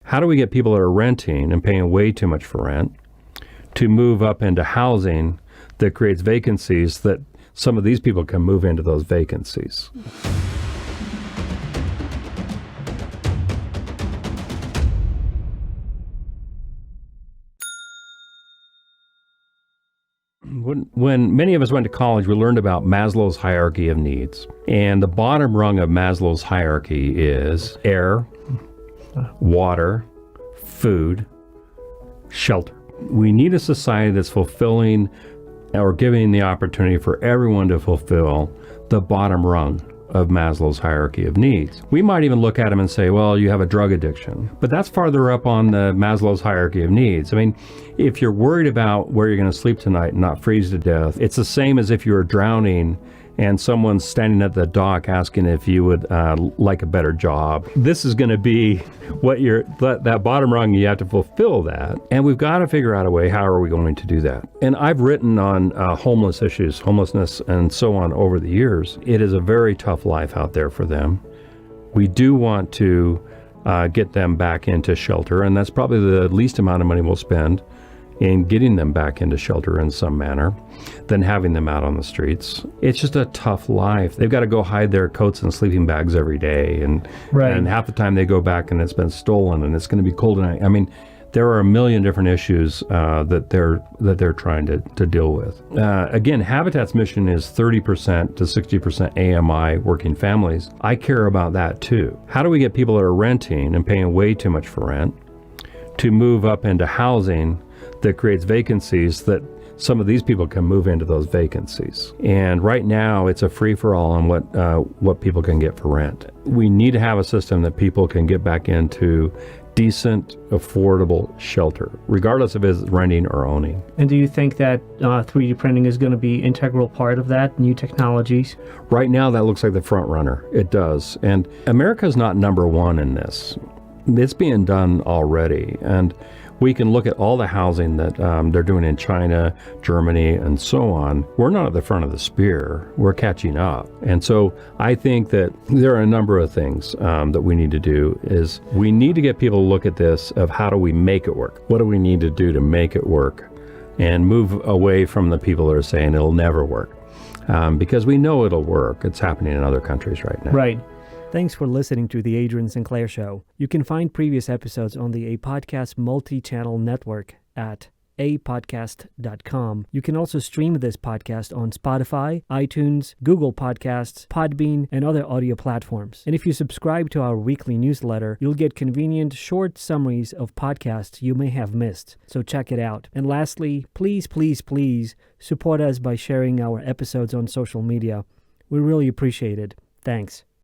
How do we get people that are renting and paying way too much for rent to move up into housing that creates vacancies that some of these people can move into those vacancies? When many of us went to college, we learned about Maslow's hierarchy of needs. And the bottom rung of Maslow's hierarchy is air, water, food, shelter. We need a society that's fulfilling or giving the opportunity for everyone to fulfill the bottom rung of Maslow's hierarchy of needs. We might even look at them and say, well, you have a drug addiction, but that's farther up on the Maslow's hierarchy of needs. I mean, if you're worried about where you're going to sleep tonight and not freeze to death, it's the same as if you were drowning and someone's standing at the dock asking if you would like a better job. This is going to be what that bottom rung, you have to fulfill that. And we've got to figure out a way, how are we going to do that? And I've written on homelessness, and so on over the years. It is a very tough life out there for them. We do want to get them back into shelter, and that's probably the least amount of money we'll spend in getting them back into shelter in some manner than having them out on the streets. It's just a tough life. They've got to go hide their coats and sleeping bags every day, and half the time they go back and it's been stolen and it's going to be cold tonight. I mean, there are a million different issues that they're trying to deal with. Again, Habitat's mission is 30% to 60% AMI working families. I care about that too. How do we get people that are renting and paying way too much for rent to move up into housing that creates vacancies that some of these people can move into those vacancies? And right now it's a free-for-all on what people can get for rent. We need to have a system that people can get back into decent, affordable shelter, regardless of is renting or owning. And do you think that 3D printing is going to be an integral part of that, new technologies? Right now that looks like the front runner. It does. And America's not number one in this. It's being done already. And we can look at all the housing that they're doing in China, Germany, and so on. We're not at the front of the spear. We're catching up. And so I think that there are a number of things that we need to do. Is we need to get people to look at this of how do we make it work? What do we need to do to make it work? And move away from the people that are saying it'll never work. Because we know it'll work. It's happening in other countries right now. Right. Thanks for listening to The Adrian Sinclair Show. You can find previous episodes on the Apodcast multi-channel network at apodcast.com. You can also stream this podcast on Spotify, iTunes, Google Podcasts, Podbean, and other audio platforms. And if you subscribe to our weekly newsletter, you'll get convenient short summaries of podcasts you may have missed. So check it out. And lastly, please support us by sharing our episodes on social media. We really appreciate it. Thanks.